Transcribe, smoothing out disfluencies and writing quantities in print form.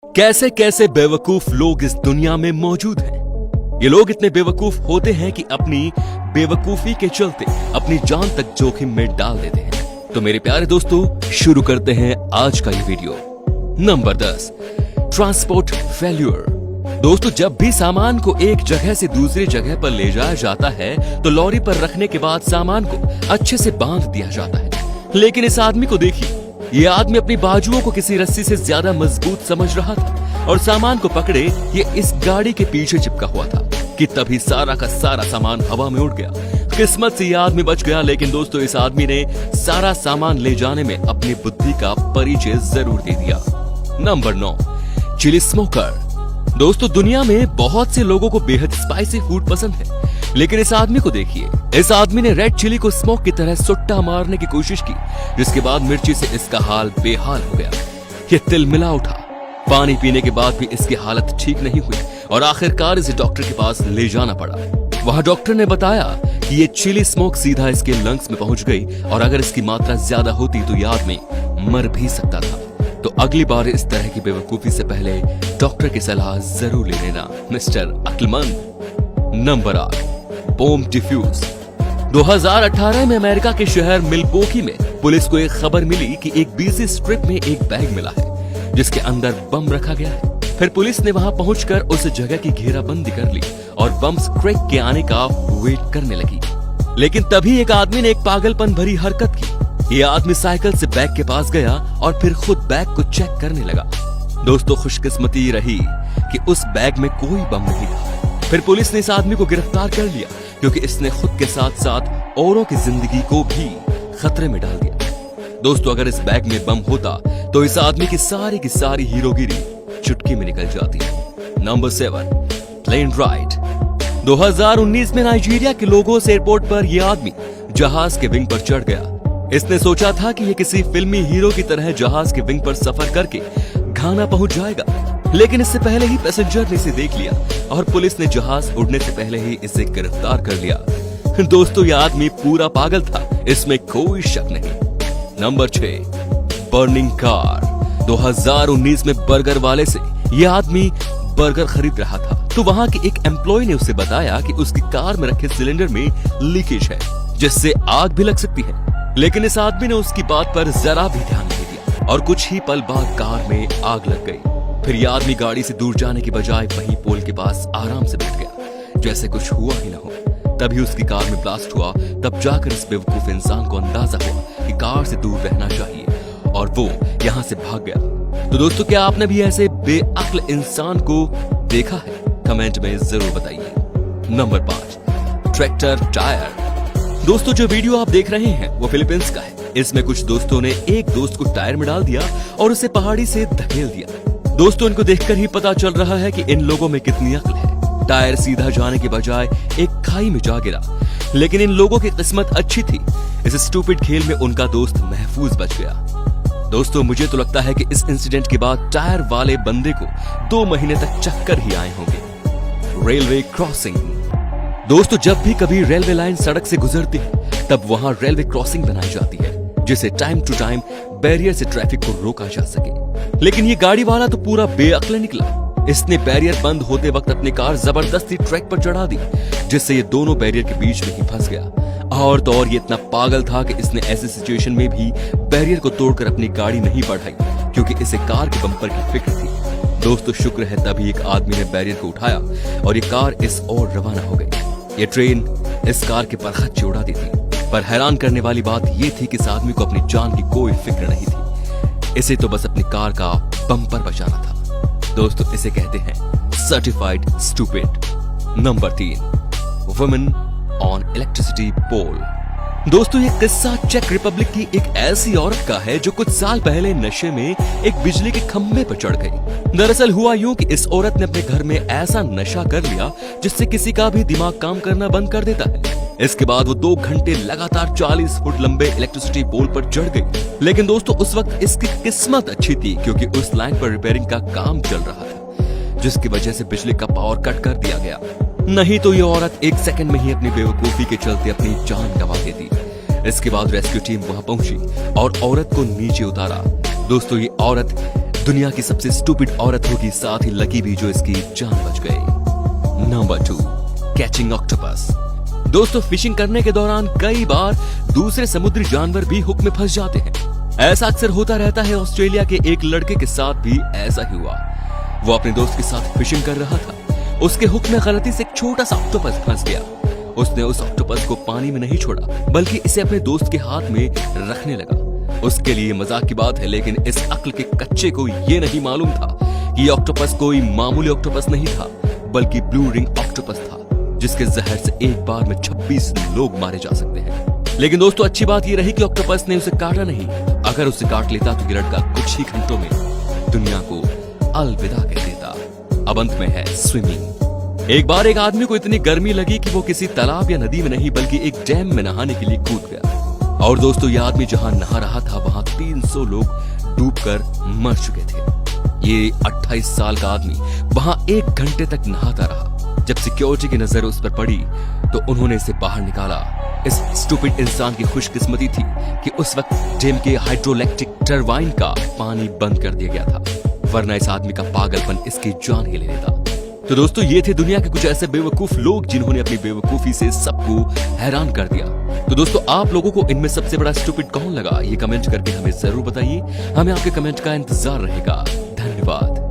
कैसे कैसे बेवकूफ लोग इस दुनिया में मौजूद हैं। ये लोग इतने बेवकूफ होते हैं कि अपनी बेवकूफी के चलते अपनी जान तक जोखिम में डाल देते हैं। तो मेरे प्यारे दोस्तों, शुरू करते हैं आज का ये वीडियो। Number 10, transport failure. दोस्तों, जब भी सामान को एक जगह से दूसरी जगह पर ले जाया जाता है तो लॉरी पर रखने के बाद सामान को अच्छे से बांध दिया जाता है, लेकिन इस आदमी को देखिए। ये आदमी अपनी बाजुओं को किसी रस्सी से ज्यादा मजबूत समझ रहा था और सामान को पकड़े ये इस गाड़ी के पीछे चिपका हुआ था कि तभी सारा का सारा सामान हवा में उड़ गया। किस्मत से ये आदमी बच गया, लेकिन दोस्तों इस आदमी ने सारा सामान ले जाने में अपनी बुद्धि का परिचय जरूर दे दिया। Number 9, chilli smoker. दोस्तों, दुनिया में बहुत से लोगों को बेहद स्पाइसी फूड पसंद है, लेकिन इस आदमी को देखिए। इस आदमी ने रेड चिली को स्मोक की तरह सुट्टा मारने की कोशिश की, जिसके बाद मिर्ची से इसका हाल बेहाल हो गया। ये तिलमिला उठा। पानी पीने के बाद भी इसकी हालत ठीक नहीं हुई और आखिरकार इसे डॉक्टर के पास ले जाना पड़ा। वहां डॉक्टर ने बताया कि ये चिली स्मोक सीधा इसके लंग्स में पहुंच गई और अगर इसकी मात्रा ज्यादा होती तो ये आदमी मर भी सकता था। तो अगली बार इस तरह की बेवकूफी से पहले डॉक्टर की सलाह जरूर ले लेना, मिस्टर अक्लमंद। Number 8, bomb defuse. 2018 में अमेरिका के शहर मिल्वॉकी में पुलिस को एक खबर मिली कि एक बिजी स्ट्रिप में एक बैग मिला है जिसके अंदर बम रखा गया है। फिर पुलिस ने वहां पहुंचकर उस जगह की घेराबंदी कर ली और बम स्क्रेक के आने का वेट करने लगी। लेकिन तभी एक आदमी ने एक पागलपन भरी हरकत की। ये आदमी साइकिल से बैग के पास गया और फिर खुद बैग को चेक करने लगा। दोस्तों, खुशकिस्मती रही कि उस बैग में कोई बम नहीं था। फिर पुलिस ने इस आदमी को गिरफ्तार कर लिया क्योंकि इसने खुद के साथ साथ औरों की जिंदगी को भी खतरे में डाल दिया। दोस्तों, अगर इस बैग में बम होता तो इस आदमी की सारी हीरोगिरी चुटकी में निकल जाती। Number 7, plane ride. 2019 में नाइजीरिया के लोगोस एयरपोर्ट पर यह आदमी जहाज के विंग पर चढ़ गया। इसने सोचा था कि ये किसी फिल्मी हीरो की तरह जहाज के विंग पर सफर करके घाना पहुंच जाएगा, लेकिन इससे पहले ही पैसेंजर ने इसे देख लिया और पुलिस ने जहाज उड़ने से पहले ही इसे गिरफ्तार कर लिया। दोस्तों, यह आदमी पूरा पागल था, इसमें कोई शक नहीं। Number 6, burning car. 2019 में बर्गर वाले से यह आदमी बर्गर खरीद रहा था तो वहां के एक एम्प्लॉय ने उसे बताया कि उसकी कार में रखे सिलेंडर में लीकेज है जिससे आग भी लग सकती है। लेकिन इस आदमी ने उसकी बात पर जरा भी ध्यान नहीं दिया और कुछ ही पल बाद कार में आग लग गई। फिर यह आदमी गाड़ी से दूर जाने की बजाय वहीं पोल के पास आराम से बैठ गया जैसे कुछ हुआ ही ना हो। तभी उसकी कार में ब्लास्ट हुआ। तब जाकर इस बेवकूफ इंसान को अंदाजा हुआ कि कार से दूर रहना चाहिए और वो यहाँ से भाग गया। तो दोस्तों, क्या आपने भी ऐसे बेअक्ल इंसान को देखा है? कमेंट में जरूर बताइए। Number 5, tractor tyre. दोस्तों, जो वीडियो आप देख रहे हैं वो फिलीपींस का है। इसमें कुछ दोस्तों ने एक दोस्त को टायर में डाल दिया और उसे पहाड़ी से धकेल दिया। दोस्तों, इनको देखकर ही पता चल रहा है कि इन लोगों में कितनी अक्ल है। टायर सीधा जाने के बजाय एक खाई में जा गिरा, लेकिन इन लोगों की किस्मत अच्छी थी। इस स्टूपिड खेल में उनका दोस्त महफूज बच गया। दोस्तों, मुझे तो लगता है कि इस इंसिडेंट के बाद टायर वाले बंदे को 2 महीने तक चक्कर ही आए होंगे। Railway crossing. दोस्तों, जब भी कभी रेलवे लाइन सड़क से गुजरती है तब वहां रेलवे क्रॉसिंग बनाई जाती है जिसे टाइम टू टाइम बैरियर से ट्रैफिक को रोका जा सके। लेकिन ये गाड़ी वाला तो पूरा बेअक्ल निकला। इसने बैरियर बंद होते वक्त अपनी कार जबरदस्ती ट्रैक पर चढ़ा दी, जिससे ये दोनों बैरियर के बीच में ही फंस गया। और तो और ये इतना पागल था कि इसने ऐसी सिचुएशन में भी बैरियर को तोड़कर अपनी गाड़ी नहीं बढ़ाई क्योंकि इसे कार के बम्पर की फिक्र थी। दोस्तों, शुक्र है तभी एक आदमी ने बैरियर को उठाया और ये कार इस ओर रवाना हो गई। ये ट्रेन इस कार के परखच्चे उड़ा दी थी। पर हैरान करने वाली बात यह थी कि इस आदमी को अपनी जान की कोई फिक्र नहीं थी। इसे तो बस अपनी कार का बम्पर बचाना था। दोस्तों, इसे कहते हैं certified stupid. Number 3, women on electricity pole. दोस्तों, ये किस्सा चेक रिपब्लिक की एक ऐसी औरत का है जो कुछ साल पहले नशे में एक बिजली के खंभे पर चढ़ गई। दरअसल हुआ यूं कि इस औरत ने अपने घर में ऐसा नशा कर लिया जिससे किसी का भी दिमाग काम करना बंद कर देता है। इसके बाद वो 2 घंटे लगातार 40 फुट लंबे इलेक्ट्रिसिटी पोल पर चढ़ गई। लेकिन दोस्तों, उस वक्त इसकी किस्मत अच्छी थी क्योंकि उस लाइन पर रिपेयरिंग का काम चल रहा था, जिसकी वजह से बिजली का पावर कट कर दिया गया। नहीं तो ये औरत 1 सेकंड में ही अपनी बेवकूफी के चलते अपनी जान गंवा देती। इसके बाद रेस्क्यू टीम वहां पहुंची और औरत को नीचे उतारा। दोस्तों, ये औरत दुनिया की सबसे स्टूपिड औरत होगी, साथ ही लकी भी, जो इसकी जान बच गई। Number 2, catching octopus. दोस्तों, फिशिंग करने के दौरान कई बार दूसरे समुद्री जानवर भी हुक में फंस जाते हैं। ऐसा अक्सर होता रहता है। ऑस्ट्रेलिया के एक लड़के के साथ भी ऐसा ही हुआ। वो अपने दोस्त के साथ फिशिंग कर रहा था। उसके हुक में गलती से एक छोटा सा ऑक्टोपस फंस गया। उसने उस ऑक्टोपस को पानी में नहीं छोड़ा, बल्कि इसे अपने दोस्त के हाथ में रखने लगा। उसके लिए मजाक की बात है, लेकिन इस अक्ल के कच्चे को ये नहीं मालूम था कि ये ऑक्टोपस कोई मामूली ऑक्टोपस नहीं था, बल्कि ब्लू रिंग ऑक्टोपस था, जिसके जहर से एक बार में 26 लोग मारे जा सकते हैं। लेकिन दोस्तों, अच्छी बात यह रही कि ऑक्टोपस ने उसे काटा नहीं। अगर उसे काट लेता तो ये लड़का कुछ ही घंटों में दुनिया को अलविदा कह देता। अब अंत में है स्विमिंग। एक बार एक आदमी को इतनी गर्मी लगी कि वो किसी तालाब या नदी में नहीं, बल्कि एक डैम में नहाने के लिए कूद गया। और दोस्तों, यह आदमी जहां नहा रहा था, वहां 300 लोग डूबकर मर चुके थे। ये 28 साल का आदमी वहां 1 घंटे तक नहाता रहा। जब सिक्योरिटी की नजर उस पर पड़ी तो उन्होंने इसे बाहर निकाला। इस स्टूपिड इंसान की खुशकिस्मती थी कि उस वक्त डैम के हाइड्रोइलेक्ट्रिक टरबाइन का पानी बंद कर दिया गया था, वरना इस आदमी का पागलपन इसकी जान ही ले लेता। तो दोस्तों, ये थे दुनिया के कुछ ऐसे बेवकूफ लोग जिन्होंने अपनी बेवकूफी से सबको हैरान कर दिया। तो दोस्तों, आप लोगों को इनमें सबसे बड़ा स्टूपिड कौन लगा, ये कमेंट करके हमें जरूर बताइए। हमें आपके कमेंट का इंतजार रहेगा।